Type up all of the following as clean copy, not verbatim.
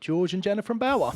George and Jenna from Bauer.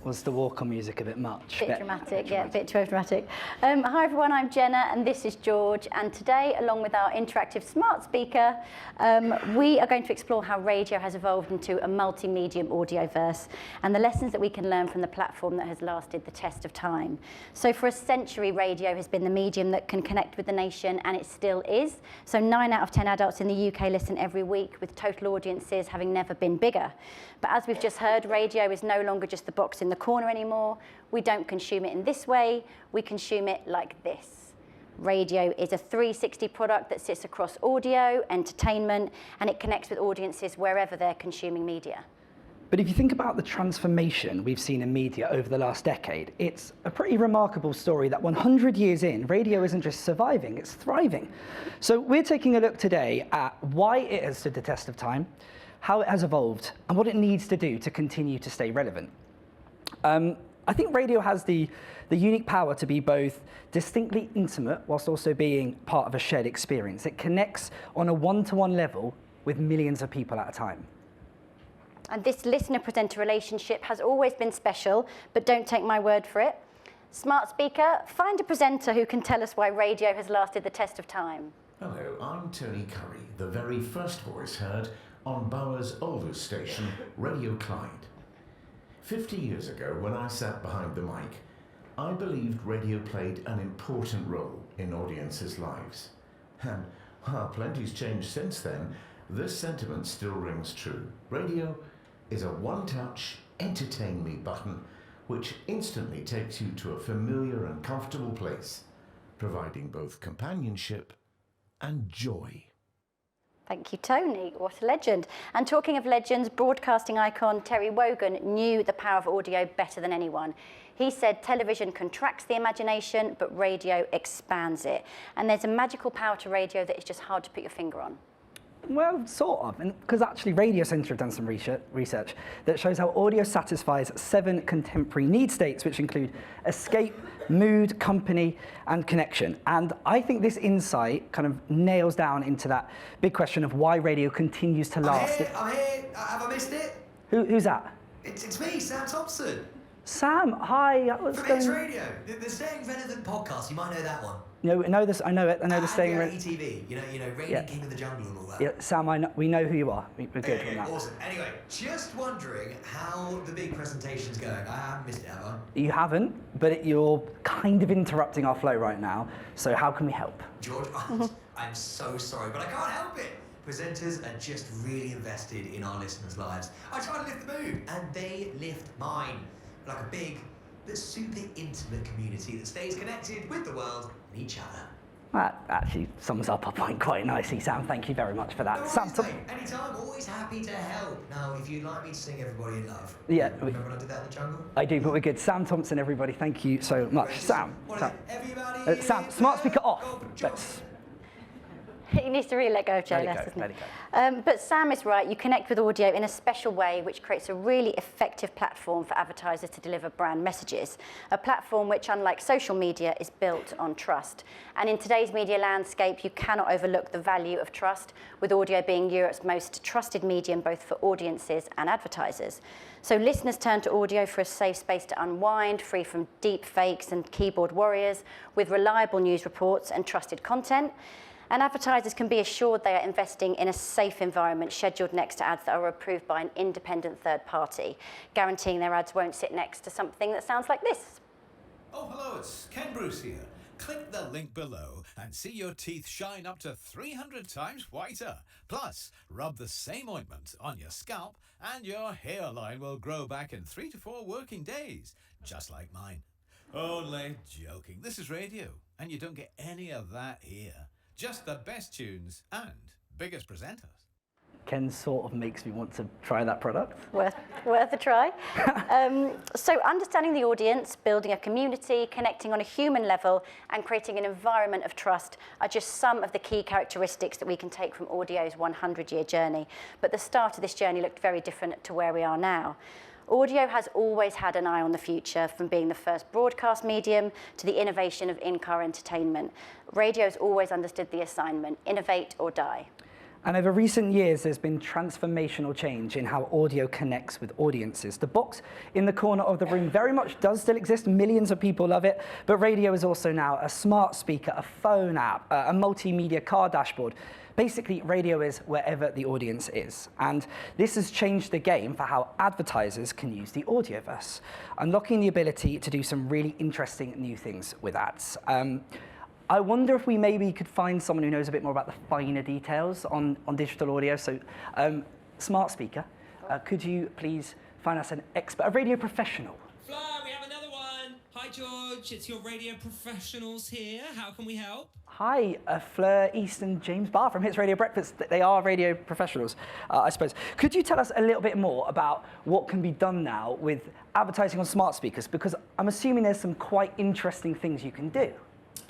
Was the walk-on music a bit much? Bit dramatic, yeah, a bit too dramatic. Hi everyone, I'm Jenna and this is George, and today, along with our interactive smart speaker, we are going to explore how radio has evolved into a multi-medium audioverse and the lessons that we can learn from the platform that has lasted the test of time. So for a century, radio has been the medium that can connect with the nation, and it still is. So 9 out of 10 adults in the UK listen every week, with total audiences having never been bigger. But as we've just heard, radio is no longer just the box in the corner anymore. We don't consume it in this way, we consume it like this. Radio is a 360 product that sits across audio, entertainment, and it connects with audiences wherever they're consuming media. But if you think about the transformation we've seen in media over the last decade, it's a pretty remarkable story that 100 years in, radio isn't just surviving, it's thriving. So we're taking a look today at why it has stood the test of time, how it has evolved, and what it needs to do to continue to stay relevant. I think radio has the unique power to be both distinctly intimate whilst also being part of a shared experience. It connects on a one-to-one level with millions of people at a time. And this listener-presenter relationship has always been special, but don't take my word for it. Smart speaker, find a presenter who can tell us why radio has lasted the test of time. Hello, I'm Tony Curry, the very first voice heard on Bauer's oldest station, Radio Clyde. 50 years ago, when I sat behind the mic, I believed radio played an important role in audiences' lives. And while plenty's changed since then, this sentiment still rings true. Radio is a one-touch, entertain me button which instantly takes you to a familiar and comfortable place, providing both companionship and joy. Thank you, Tony. What a legend. And talking of legends, broadcasting icon Terry Wogan knew the power of audio better than anyone. He said television contracts the imagination, but radio expands it. And there's a magical power to radio that is just hard to put your finger on. Well, sort of, because actually Radio Centre have done some research that shows how audio satisfies 7 contemporary need states, which include escape, mood, company, and connection. And I think this insight kind of nails down into that big question of why radio continues to last. I'm here. Have I missed it? Who's that? It's me, Sam Thompson. Sam, hi. What's From going X on? Radio, the Staying Relevant podcast. You might know that one. No, I know this. I know it. I know the Staying Relevant. ETV. You know, Reigning King of the Jungle and all that. Yeah, Sam, we know who you are. We're good on that. Awesome. Anyway, just wondering how the big presentation's going. I haven't missed it, have I? You haven't, but you're kind of interrupting our flow right now. So how can we help? George, I'm so sorry, but I can't help it. Presenters are just really invested in our listeners' lives. I try to lift the mood, and they lift mine. Like a big, but super intimate community that stays connected with the world and each other. That actually sums up our point quite nicely, Sam. Thank you very much for that. No Sam, worries, mate. Anytime, always happy to help. Now, if you'd like me to sing Everybody in Love. Yeah. Remember when I did that in the jungle? I do, but we're good. Sam Thompson, everybody, thank you so much. Sam. Everybody Sam, smart speaker off. He needs to really let go of Joe Less, doesn't he? But Sam is right. You connect with audio in a special way, which creates a really effective platform for advertisers to deliver brand messages. A platform which, unlike social media, is built on trust. And in today's media landscape, you cannot overlook the value of trust, with audio being Europe's most trusted medium, both for audiences and advertisers. So listeners turn to audio for a safe space to unwind, free from deep fakes and keyboard warriors, with reliable news reports and trusted content. And advertisers can be assured they are investing in a safe environment scheduled next to ads that are approved by an independent third party, guaranteeing their ads won't sit next to something that sounds like this. Oh, hello, it's Ken Bruce here. Click the link below and see your teeth shine up to 300 times whiter. Plus, rub the same ointment on your scalp and your hairline will grow back in 3 to 4 working days, just like mine. Only joking. This is radio, and you don't get any of that here. Just the best tunes and biggest presenters. Ken sort of makes me want to try that product. Worth a try. So understanding the audience, building a community, connecting on a human level, and creating an environment of trust are just some of the key characteristics that we can take from audio's 100-year journey. But the start of this journey looked very different to where we are now. Audio has always had an eye on the future, from being the first broadcast medium to the innovation of in-car entertainment. Radio's always understood the assignment, innovate or die. And over recent years, there's been transformational change in how audio connects with audiences. The box in the corner of the room very much does still exist. Millions of people love it. But radio is also now a smart speaker, a phone app, a multimedia car dashboard. Basically, radio is wherever the audience is. And this has changed the game for how advertisers can use the Audioverse, unlocking the ability to do some really interesting new things with ads. I wonder if we maybe could find someone who knows a bit more about the finer details on digital audio. So, smart speaker, could you please find us an expert, a radio professional? Fleur, we have another one. Hi, George. It's your radio professionals here. How can we help? Hi, Fleur, East and James Bauer from Hits Radio Breakfast. They are radio professionals, I suppose. Could you tell us a little bit more about what can be done now with advertising on smart speakers? Because I'm assuming there's some quite interesting things you can do.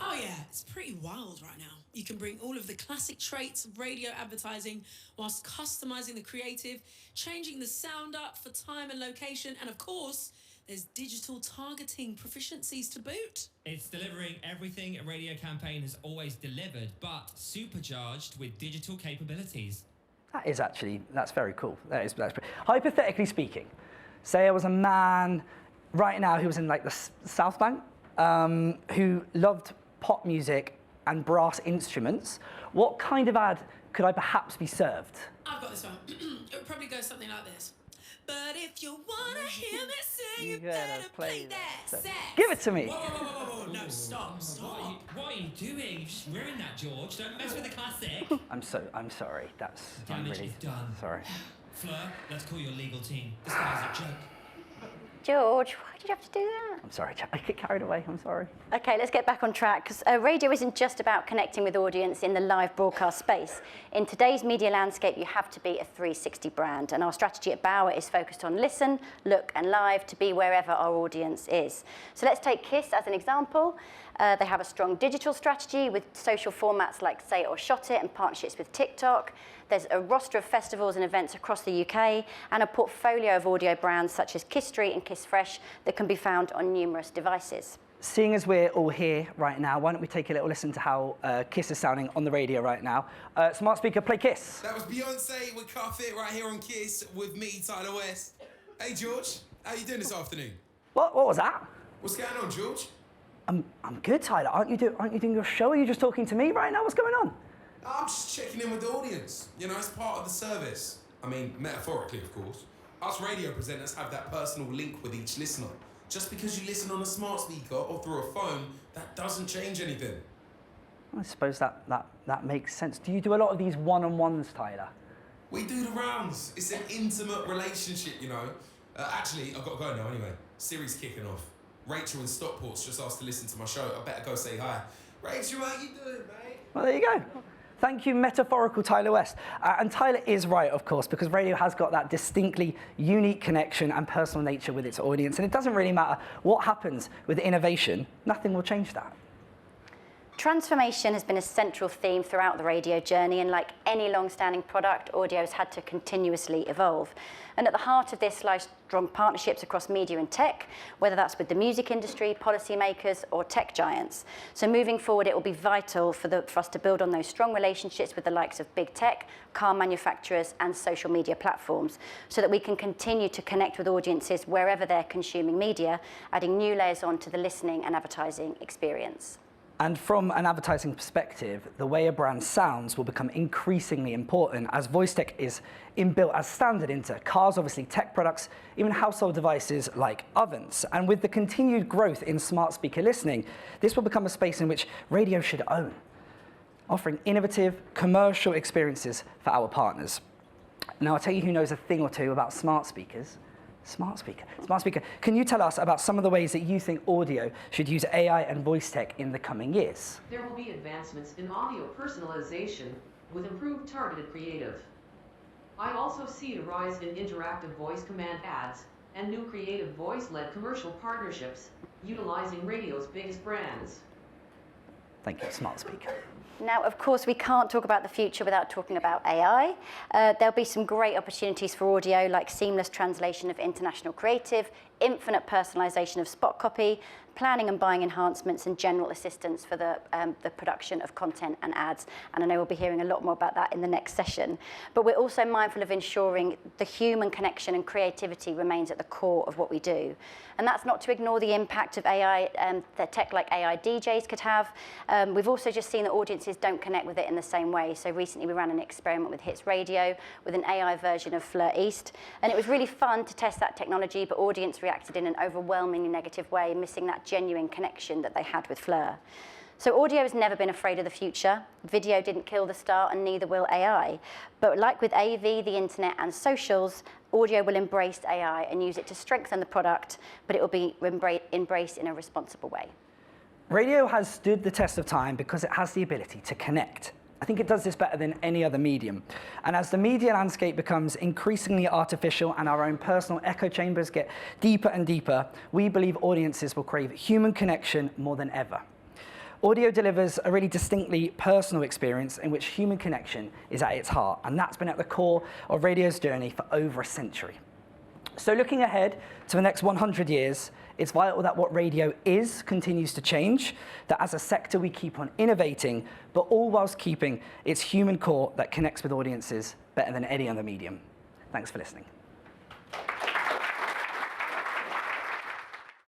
Oh yeah, it's pretty wild right now. You can bring all of the classic traits of radio advertising whilst customizing the creative, changing the sound up for time and location, and of course, there's digital targeting proficiencies to boot. It's delivering everything a radio campaign has always delivered, but supercharged with digital capabilities. That's very cool. That's pretty. Hypothetically speaking, say I was a man right now who was in like the South Bank, who loved pop music and brass instruments. What kind of ad could I perhaps be served? I've got this one. It would probably go something like this. But if you wanna hear me sing, you better play that sax. Give it to me. Whoa. No, stop. What are you doing? You've just ruined that, George. Don't mess with the classic. I'm sorry. Damage is done. Sorry. Fleur, let's call your legal team. This guy's a joke. George, why did you have to do that? I'm sorry, I get carried away, I'm sorry. Okay, let's get back on track, because radio isn't just about connecting with audience in the live broadcast space. In today's media landscape, you have to be a 360 brand, and our strategy at Bauer is focused on listen, look, and live to be wherever our audience is. So let's take KISS as an example. They have a strong digital strategy with social formats like Say It or Shot It and partnerships with TikTok. There's a roster of festivals and events across the UK and a portfolio of audio brands such as Kiss Street and Kiss Fresh that can be found on numerous devices. Seeing as we're all here right now, why don't we take a little listen to how KISS is sounding on the radio right now. Smart speaker, play KISS. That was Beyonce with Car Fit right here on KISS with me, Tyler West. Hey George, how you doing this afternoon? What was that? What's going on, George? I'm good, Tyler. Aren't you doing your show? Are you just talking to me right now? What's going on? I'm just checking in with the audience. You know, it's part of the service. I mean, metaphorically, of course. Us radio presenters have that personal link with each listener. Just because you listen on a smart speaker or through a phone, that doesn't change anything. I suppose that makes sense. Do you do a lot of these one-on-ones, Tyler? We do the rounds. It's an intimate relationship, you know. Actually, I've got to go now anyway. Series kicking off. Rachel in Stockport's just asked to listen to my show. I better go say hi. Rachel, how you doing, mate? Well, there you go. Thank you, metaphorical Tyler West. And Tyler is right, of course, because radio has got that distinctly unique connection and personal nature with its audience. And it doesn't really matter what happens with innovation, nothing will change that. Transformation has been a central theme throughout the radio journey, and like any long-standing product, audio has had to continuously evolve. And at the heart of this lies strong partnerships across media and tech, whether that's with the music industry, policymakers, or tech giants. So moving forward, it will be vital for us to build on those strong relationships with the likes of big tech, car manufacturers, and social media platforms, so that we can continue to connect with audiences wherever they're consuming media, adding new layers onto the listening and advertising experience. And from an advertising perspective, the way a brand sounds will become increasingly important as voice tech is inbuilt as standard into cars, obviously tech products, even household devices like ovens. And with the continued growth in smart speaker listening, this will become a space in which radio should own, offering innovative commercial experiences for our partners. Now, I'll tell you who knows a thing or two about smart speakers. Smart speaker. Can you tell us about some of the ways that you think audio should use AI and voice tech in the coming years? There will be advancements in audio personalization with improved targeted creative. I also see a rise in interactive voice command ads and new creative voice-led commercial partnerships utilizing radio's biggest brands. Thank you, smart speaker. Now, of course, we can't talk about the future without talking about AI. There'll be some great opportunities for audio, like seamless translation of international creative, infinite personalization of spot copy, planning and buying enhancements, and general assistance for the production of content and ads. And I know we'll be hearing a lot more about that in the next session. But we're also mindful of ensuring the human connection and creativity remains at the core of what we do. And that's not to ignore the impact of AI, that tech like AI DJs could have. We've also just seen that audiences don't connect with it in the same way. So recently we ran an experiment with Hits Radio with an AI version of Fleur East. And it was really fun to test that technology, but audience reacted in an overwhelmingly negative way, missing that genuine connection that they had with Fleur. So audio has never been afraid of the future. Video didn't kill the start, and neither will AI. But like with AV, the internet, and socials, audio will embrace AI and use it to strengthen the product, but it will be embraced in a responsible way. Radio has stood the test of time because it has the ability to connect. I think it does this better than any other medium. And as the media landscape becomes increasingly artificial and our own personal echo chambers get deeper and deeper, we believe audiences will crave human connection more than ever. Audio delivers a really distinctly personal experience in which human connection is at its heart, and that's been at the core of radio's journey for over a century. So looking ahead to the next 100 years, it's vital that what radio is continues to change, that as a sector we keep on innovating, but all whilst keeping its human core that connects with audiences better than any other medium. Thanks for listening.